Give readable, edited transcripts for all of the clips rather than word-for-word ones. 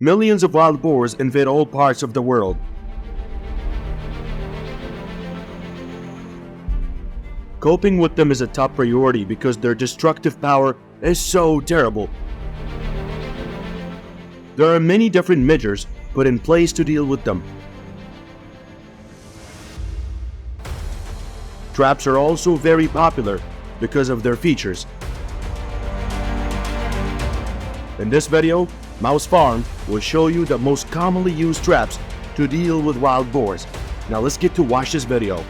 Millions of wild boars invade all parts of the world. Coping with them is a top priority because their destructive power is so terrible. There are many different measures put in place to deal with them. Traps are also very popular because of their features. In this video, Mousefarm will show you the most commonly used traps to deal with wild boars. Now let's get to watch this video.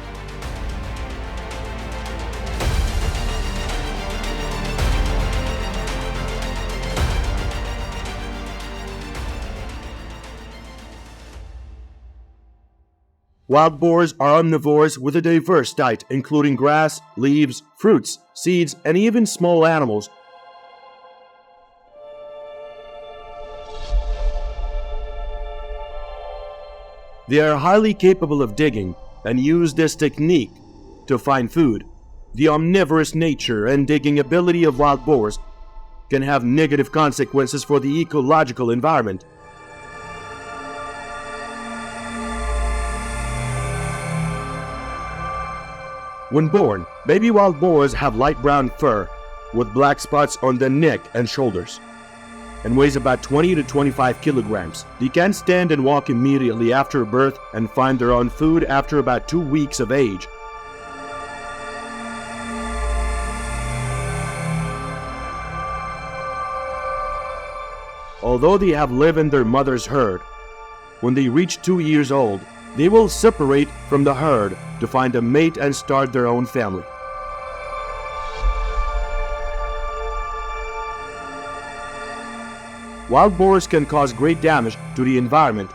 Wild boars are omnivores with a diverse diet, including grass, leaves, fruits, seeds, and even small animals. They are highly capable of digging and use this technique to find food. The omnivorous nature and digging ability of wild boars can have negative consequences for the ecological environment. When born, baby wild boars have light brown fur with black spots on the neck and shoulders and weighs about 20 to 25 kilograms. They can stand and walk immediately after birth and find their own food after about 2 weeks of age. Although they have lived in their mother's herd, when they reach 2 years old, they will separate from the herd to find a mate and start their own family. Wild boars can cause great damage to the environment.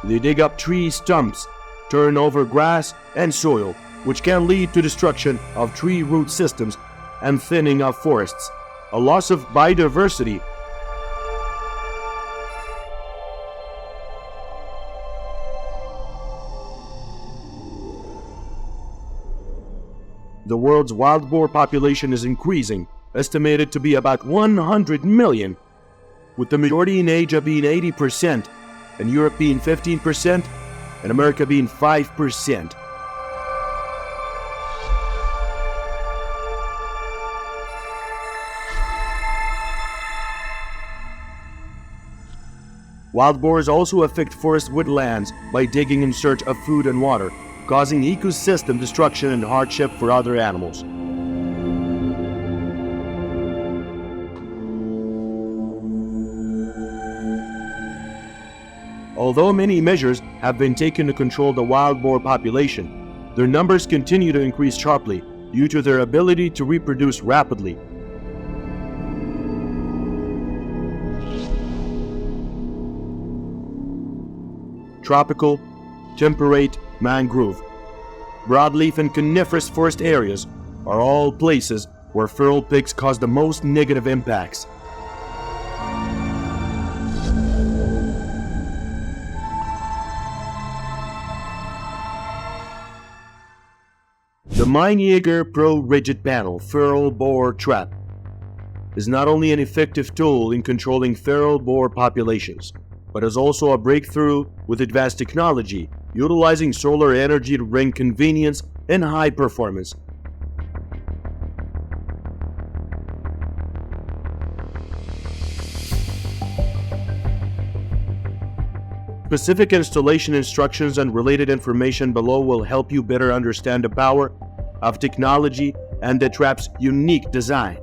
They dig up tree stumps, turn over grass and soil, which can lead to destruction of tree root systems and thinning of forests, a loss of biodiversity. The world's wild boar population is increasing, estimated to be about 100 million, with the majority in Asia being 80%, and Europe being 15%, and America being 5%. Wild boars also affect forest woodlands by digging in search of food and water, causing ecosystem destruction and hardship for other animals. Although many measures have been taken to control the wild boar population, their numbers continue to increase sharply due to their ability to reproduce rapidly. Tropical, temperate, mangrove, broadleaf and coniferous forest areas are all places where feral pigs cause the most negative impacts. The Jager Pro Rigid Panel Feral Boar Trap is not only an effective tool in controlling feral boar populations, but is also a breakthrough with advanced technology, utilizing solar energy to bring convenience and high performance. Specific installation instructions and related information below will help you better understand the power of technology and the trap's unique design.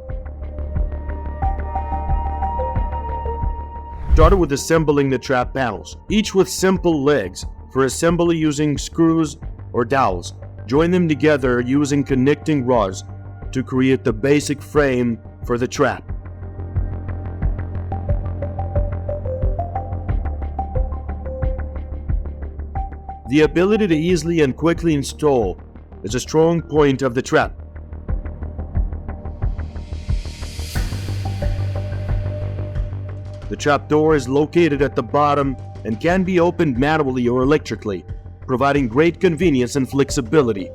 Started with assembling the trap panels, each with simple legs for assembly using screws or dowels. Join them together using connecting rods to create the basic frame for the trap. The ability to easily and quickly install is a strong point of the trap. The trap door is located at the bottom and can be opened manually or electrically, providing great convenience and flexibility.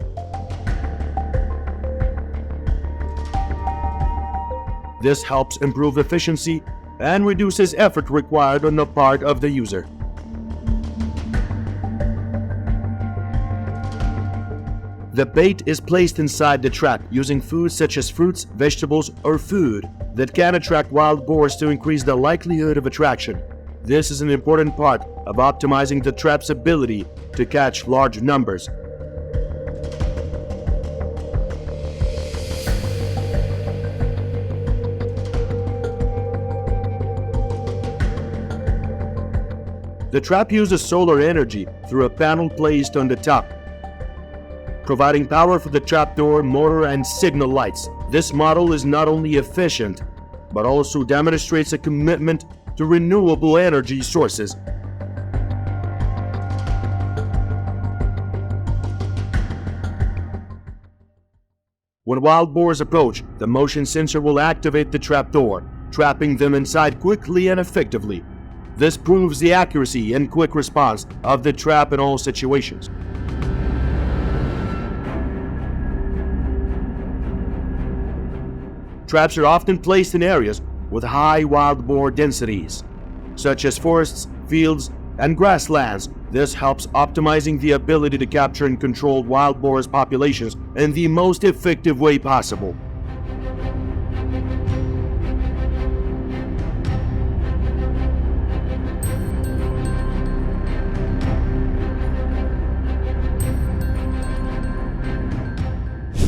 This helps improve efficiency and reduces effort required on the part of the user. The bait is placed inside the trap using foods such as fruits, vegetables, or food that can attract wild boars to increase the likelihood of attraction. This is an important part of optimizing the trap's ability to catch large numbers. The trap uses solar energy through a panel placed on the top, providing power for the trapdoor, motor, and signal lights. This model is not only efficient, but also demonstrates a commitment to renewable energy sources. When wild boars approach, the motion sensor will activate the trapdoor, trapping them inside quickly and effectively. This proves the accuracy and quick response of the trap in all situations. Traps are often placed in areas with high wild boar densities, such as forests, fields, and grasslands. This helps optimizing the ability to capture and control wild boars populations in the most effective way possible.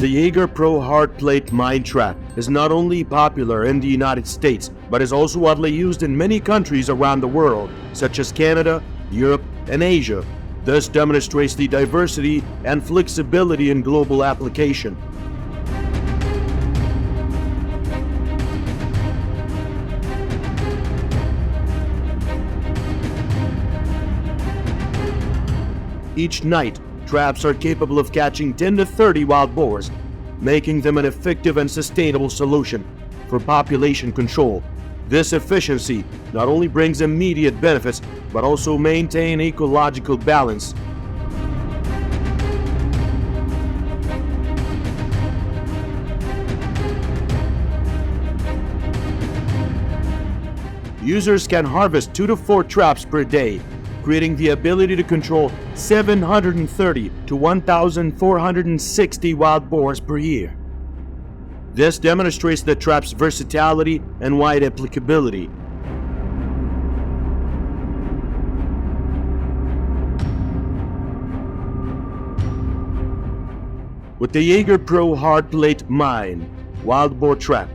The Jager Pro hard plate mine trap is not only popular in the United States, but is also widely used in many countries around the world, such as Canada, Europe, and Asia. This demonstrates the diversity and flexibility in global application. Each night, traps are capable of catching 10 to 30 wild boars, making them an effective and sustainable solution for population control. This efficiency not only brings immediate benefits, but also maintain ecological balance. Users can harvest 2 to 4 traps per day, creating the ability to control 730 to 1,460 wild boars per year. This demonstrates the trap's versatility and wide applicability. With the Jager Pro hard plate mine wild boar trap,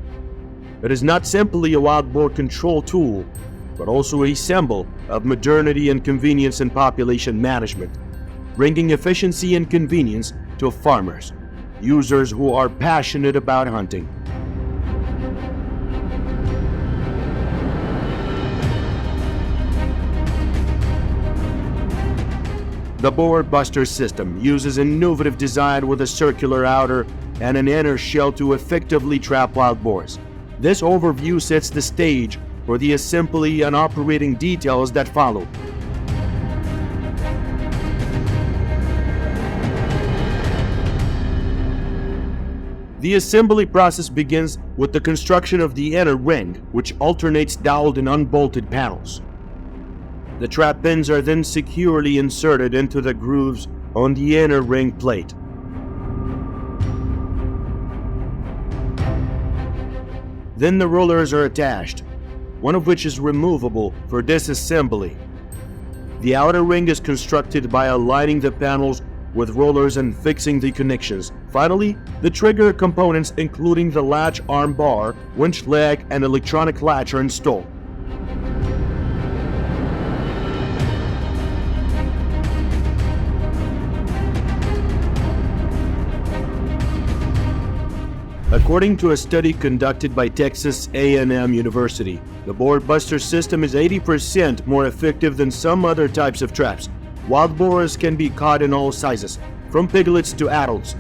it is not simply a wild boar control tool, but also a symbol of modernity and convenience in population management, bringing efficiency and convenience to farmers, users who are passionate about hunting. The Boar Buster system uses innovative design with a circular outer and an inner shell to effectively trap wild boars. This overview sets the stage for the assembly and operating details that follow. The assembly process begins with the construction of the inner ring, which alternates doweled and unbolted panels. The trap pins are then securely inserted into the grooves on the inner ring plate. Then the rollers are attached, one of which is removable for disassembly. The outer ring is constructed by aligning the panels with rollers and fixing the connections. Finally, the trigger components including the latch arm bar, winch leg, and electronic latch are installed. According to a study conducted by Texas A&M University, the Boar Buster system is 80% more effective than some other types of traps. Wild boars can be caught in all sizes, from piglets to adults.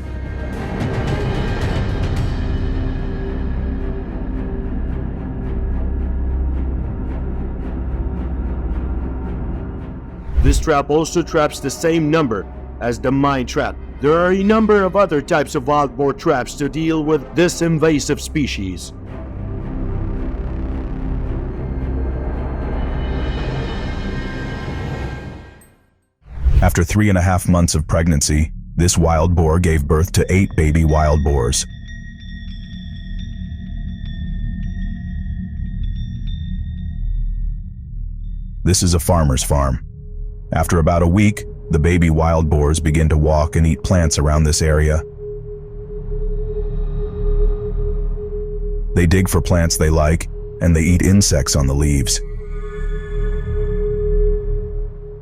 This trap also traps the same number as the mine trap. There are a number of other types of wild boar traps to deal with this invasive species. After 3.5 months of pregnancy, this wild boar gave birth to 8 baby wild boars. This is a farmer's farm. After about a week, the baby wild boars begin to walk and eat plants around this area. They dig for plants they like, and they eat insects on the leaves.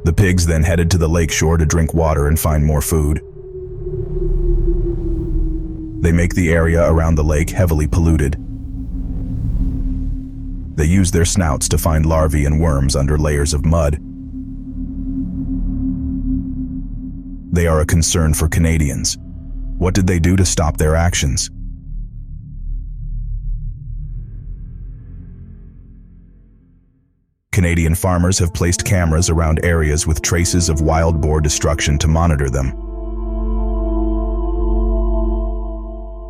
The pigs then headed to the lake shore to drink water and find more food. They make the area around the lake heavily polluted. They use their snouts to find larvae and worms under layers of mud. They are a concern for Canadians. What did they do to stop their actions? Canadian farmers have placed cameras around areas with traces of wild boar destruction to monitor them.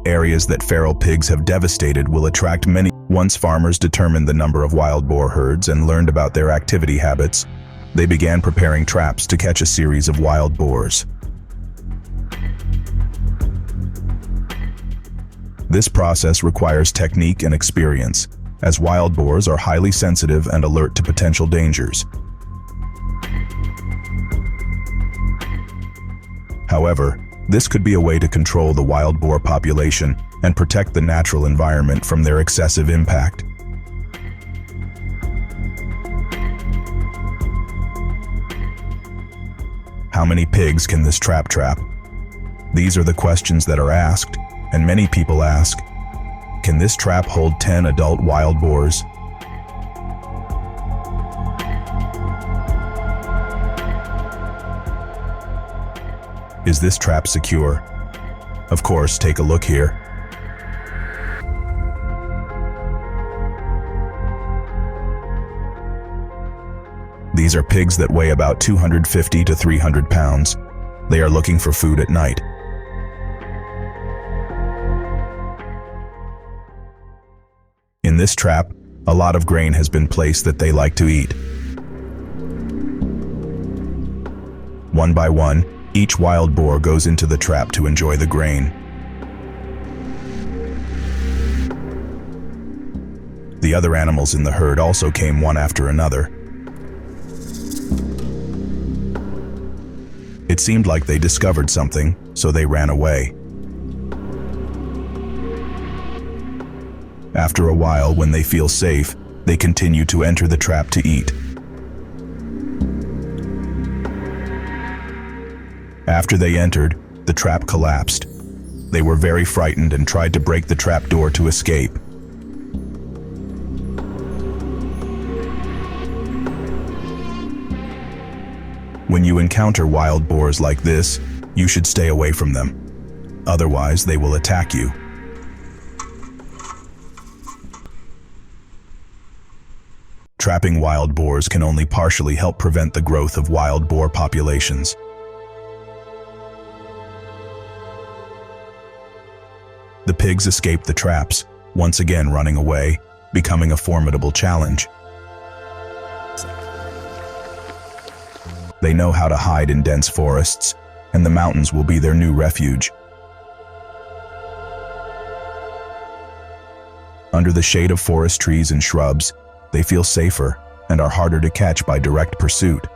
Areas that feral pigs have devastated will attract many. Once farmers determined the number of wild boar herds and learned about their activity habits, they began preparing traps to catch a series of wild boars. This process requires technique and experience, as wild boars are highly sensitive and alert to potential dangers. However, this could be a way to control the wild boar population and protect the natural environment from their excessive impact. How many pigs can this trap? These are the questions that are asked, and many people ask, can this trap hold 10 adult wild boars? Is this trap secure? Of course, take a look here. These are pigs that weigh about 250 to 300 pounds. They are looking for food at night. In this trap, a lot of grain has been placed that they like to eat. One by one, each wild boar goes into the trap to enjoy the grain. The other animals in the herd also came one after another. It seemed like they discovered something, so they ran away. After a while, when they feel safe, they continue to enter the trap to eat. After they entered, the trap collapsed. They were very frightened and tried to break the trap door to escape. When you encounter wild boars like this, you should stay away from them. Otherwise, they will attack you. Trapping wild boars can only partially help prevent the growth of wild boar populations. The pigs escape the traps, once again running away, becoming a formidable challenge. They know how to hide in dense forests, and the mountains will be their new refuge. Under the shade of forest trees and shrubs, they feel safer and are harder to catch by direct pursuit.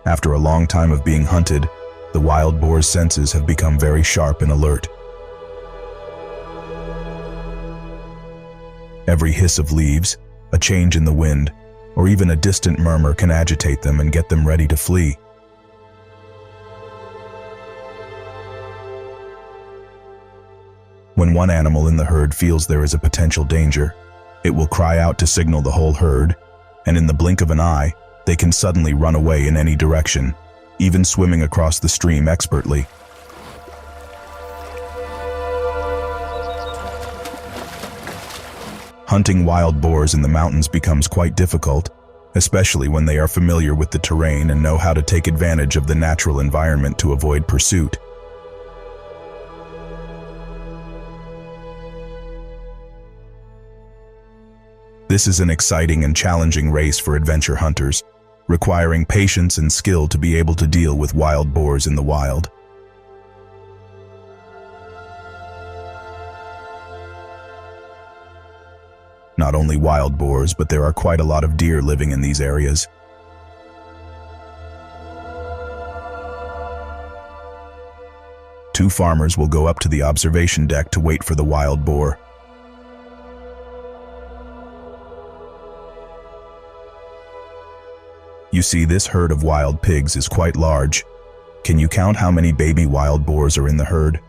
After a long time of being hunted, the wild boar's senses have become very sharp and alert. Every hiss of leaves, a change in the wind, or even a distant murmur can agitate them and get them ready to flee. When one animal in the herd feels there is a potential danger, it will cry out to signal the whole herd, and in the blink of an eye, they can suddenly run away in any direction, even swimming across the stream expertly. Hunting wild boars in the mountains becomes quite difficult, especially when they are familiar with the terrain and know how to take advantage of the natural environment to avoid pursuit. This is an exciting and challenging race for adventure hunters, requiring patience and skill to be able to deal with wild boars in the wild. Not only wild boars, but there are quite a lot of deer living in these areas. Two farmers will go up to the observation deck to wait for the wild boar. You see, this herd of wild pigs is quite large. Can you count how many baby wild boars are in the herd?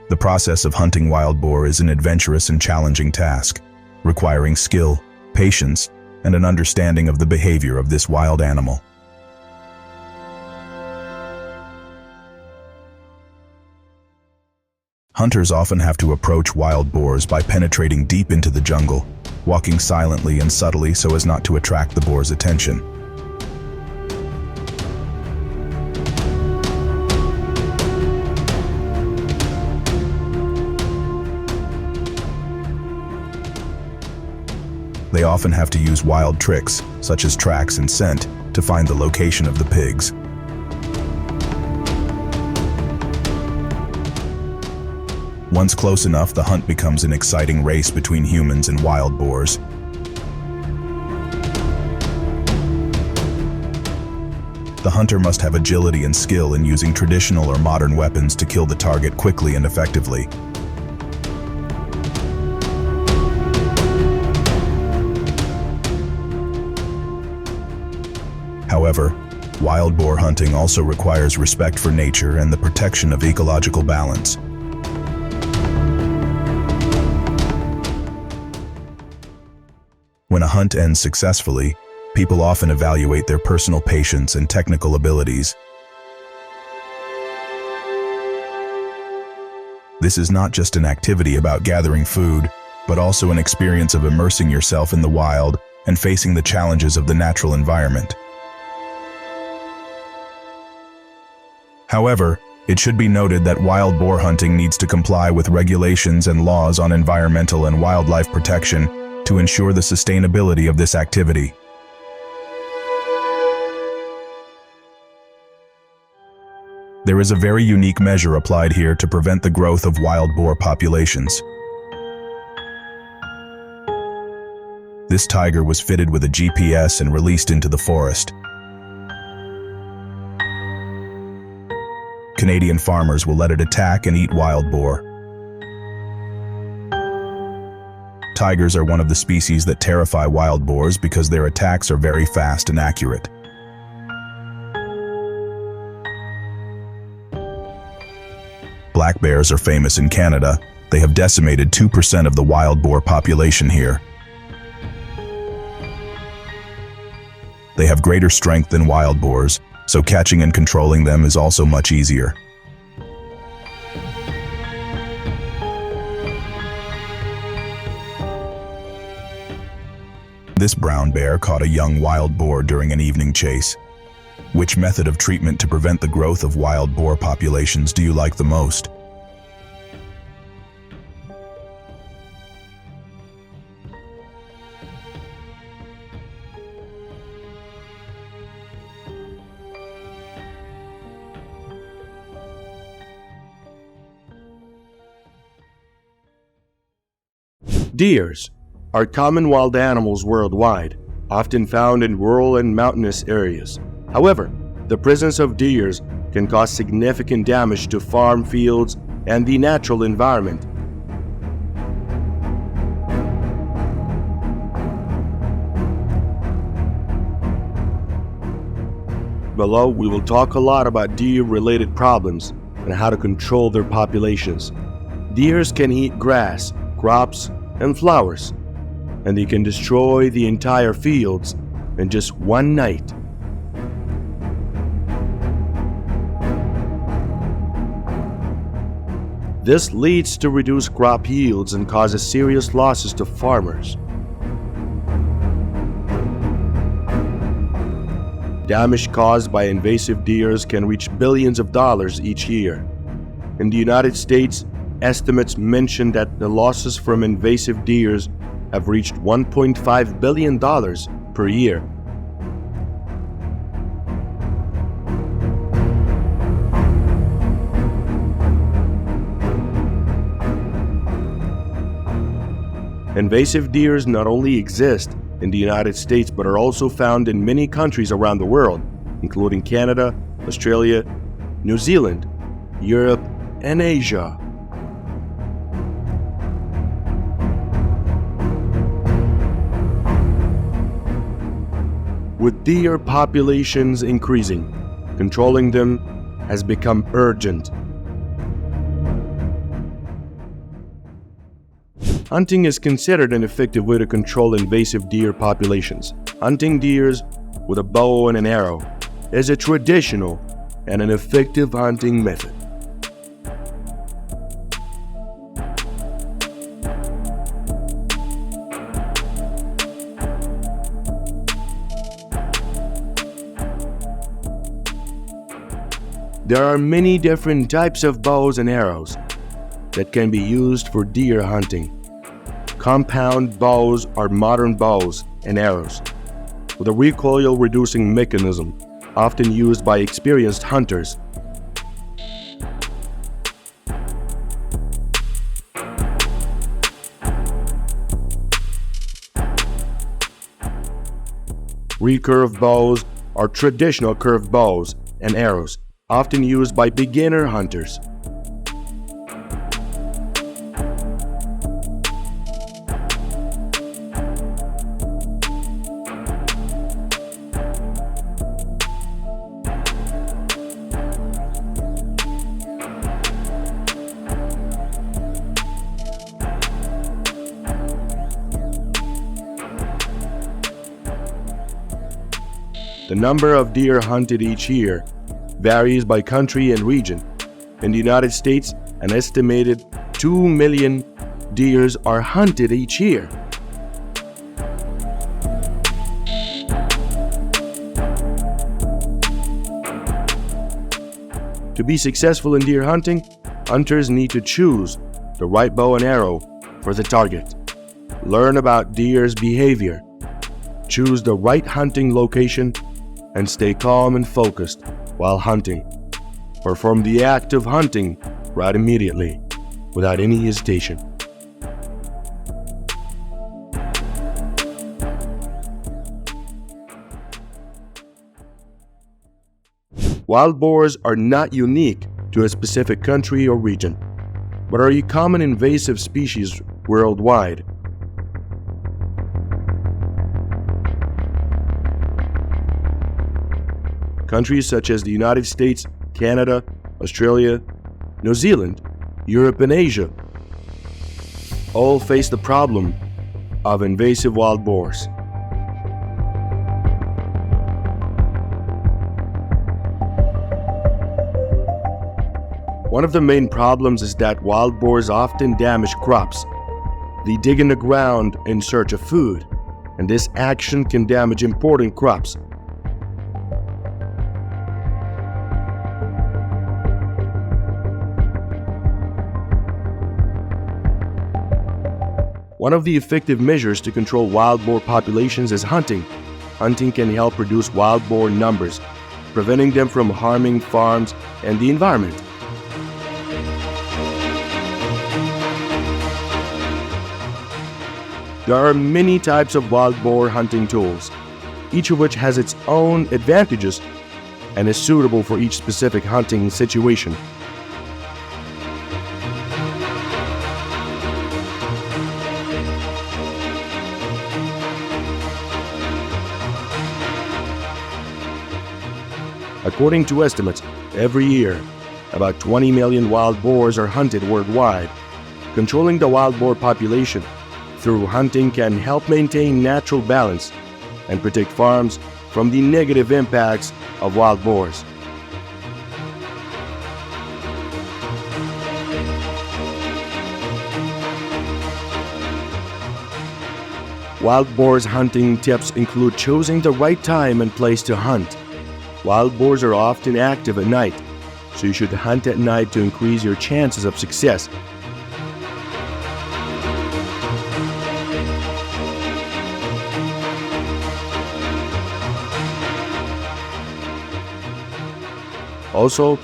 The process of hunting wild boar is an adventurous and challenging task, requiring skill, patience, and an understanding of the behavior of this wild animal. Hunters often have to approach wild boars by penetrating deep into the jungle, walking silently and subtly so as not to attract the boar's attention. They often have to use wild tricks, such as tracks and scent, to find the location of the pigs. Once close enough, the hunt becomes an exciting race between humans and wild boars. The hunter must have agility and skill in using traditional or modern weapons to kill the target quickly and effectively. However, wild boar hunting also requires respect for nature and the protection of ecological balance. When a hunt ends successfully, people often evaluate their personal patience and technical abilities. This is not just an activity about gathering food, but also an experience of immersing yourself in the wild and facing the challenges of the natural environment. However, it should be noted that wild boar hunting needs to comply with regulations and laws on environmental and wildlife protection to ensure the sustainability of this activity. There is a very unique measure applied here to prevent the growth of wild boar populations. This tiger was fitted with a GPS and released into the forest. Canadian farmers will let it attack and eat wild boar. Tigers are one of the species that terrify wild boars because their attacks are very fast and accurate. Black bears are famous in Canada. They have decimated 2% of the wild boar population here. They have greater strength than wild boars, so catching and controlling them is also much easier. This brown bear caught a young wild boar during an evening chase. Which method of treatment to prevent the growth of wild boar populations do you like the most? Deers are common wild animals worldwide, often found in rural and mountainous areas. However, the presence of deers can cause significant damage to farm fields and the natural environment. Below, we will talk a lot about deer-related problems and how to control their populations. Deers can eat grass, crops, and flowers, and they can destroy the entire fields in just one night. This leads to reduced crop yields and causes serious losses to farmers. Damage caused by invasive deers can reach billions of dollars each year. In the United States, estimates mention that the losses from invasive deers have reached $1.5 billion per year. Invasive deers not only exist in the United States but are also found in many countries around the world, including Canada, Australia, New Zealand, Europe, and Asia. With deer populations increasing, controlling them has become urgent. Hunting is considered an effective way to control invasive deer populations. Hunting deers with a bow and an arrow is a traditional and an effective hunting method. There are many different types of bows and arrows that can be used for deer hunting. Compound bows are modern bows and arrows with a recoil-reducing mechanism, often used by experienced hunters. Recurve bows are traditional curved bows and arrows, often used by beginner hunters. The number of deer hunted each year varies by country and region. In the United States, an estimated 2 million deers are hunted each year. To be successful in deer hunting, hunters need to choose the right bow and arrow for the target, learn about deer's behavior, choose the right hunting location, and stay calm and focused while hunting. Perform the act of hunting right immediately, without any hesitation. Wild boars are not unique to a specific country or region, but are a common invasive species worldwide. Countries such as the United States, Canada, Australia, New Zealand, Europe, and Asia all face the problem of invasive wild boars. One of the main problems is that wild boars often damage crops. They dig in the ground in search of food, and this action can damage important crops. One of the effective measures to control wild boar populations is hunting. Hunting can help reduce wild boar numbers, preventing them from harming farms and the environment. There are many types of wild boar hunting tools, each of which has its own advantages and is suitable for each specific hunting situation. According to estimates, every year, about 20 million wild boars are hunted worldwide. Controlling the wild boar population through hunting can help maintain natural balance and protect farms from the negative impacts of wild boars. Wild boars hunting tips include choosing the right time and place to hunt. Wild boars are often active at night, so you should hunt at night to increase your chances of success Also,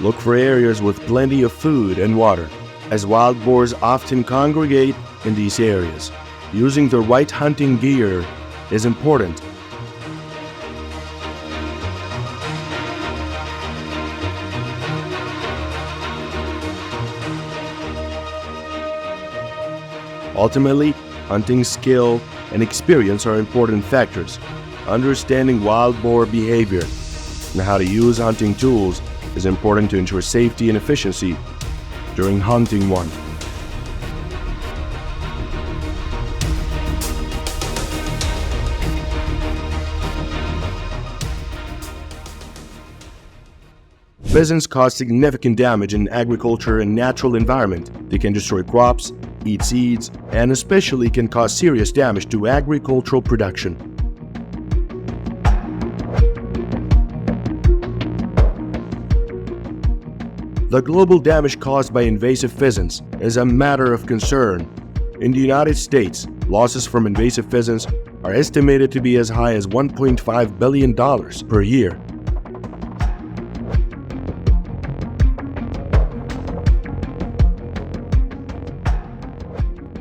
look for areas with plenty of food and water, as wild boars often congregate in these areas. Using the right hunting gear is important. Ultimately, hunting skill and experience are important factors. Understanding wild boar behavior and how to use hunting tools is important to ensure safety and efficiency during hunting one. Pheasants cause significant damage in agriculture and natural environment. They can destroy crops, eat seeds, and especially can cause serious damage to agricultural production. The global damage caused by invasive pheasants is a matter of concern. In the United States, losses from invasive pheasants are estimated to be as high as $1.5 billion per year.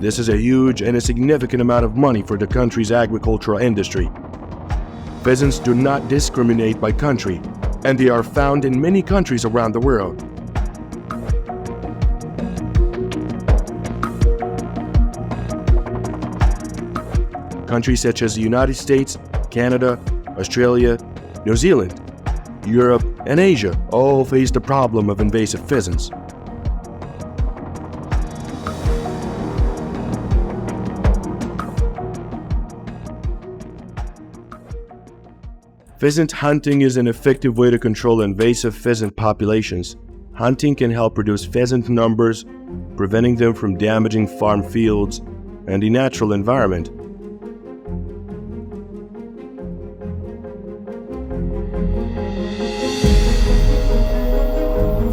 This is a huge and a significant amount of money for the country's agricultural industry. Pheasants do not discriminate by country, and they are found in many countries around the world. Countries such as the United States, Canada, Australia, New Zealand, Europe, and Asia all face the problem of invasive pheasants. Pheasant hunting is an effective way to control invasive pheasant populations. Hunting can help reduce pheasant numbers, preventing them from damaging farm fields and the natural environment.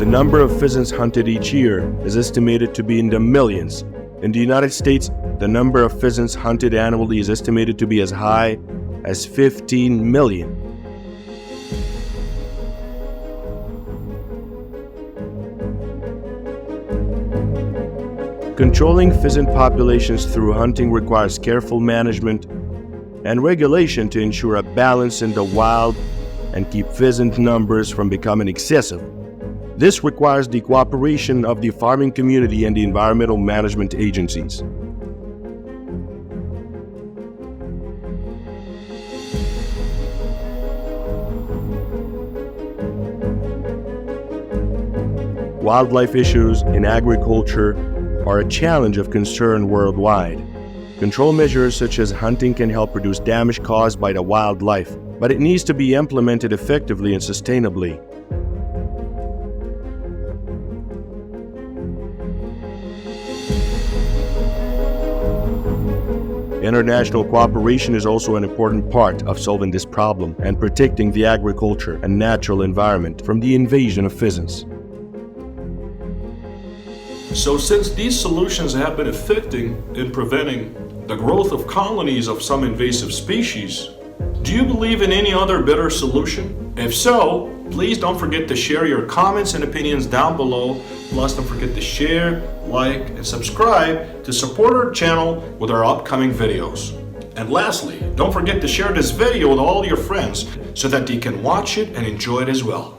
The number of pheasants hunted each year is estimated to be in the millions. In the United States, the number of pheasants hunted annually is estimated to be as high as 15 million. Controlling pheasant populations through hunting requires careful management and regulation to ensure a balance in the wild and keep pheasant numbers from becoming excessive. This requires the cooperation of the farming community and the environmental management agencies. Wildlife issues in agriculture are a challenge of concern worldwide. Control measures such as hunting can help reduce damage caused by the wildlife, but it needs to be implemented effectively and sustainably. International cooperation is also an important part of solving this problem and protecting the agriculture and natural environment from the invasion of pheasants. So since these solutions have been effective in preventing the growth of colonies of some invasive species, do you believe in any other better solution? If so, please don't forget to share your comments and opinions down below. Plus, don't forget to share, like, and subscribe to support our channel with our upcoming videos. And lastly, don't forget to share this video with all your friends so that they can watch it and enjoy it as well.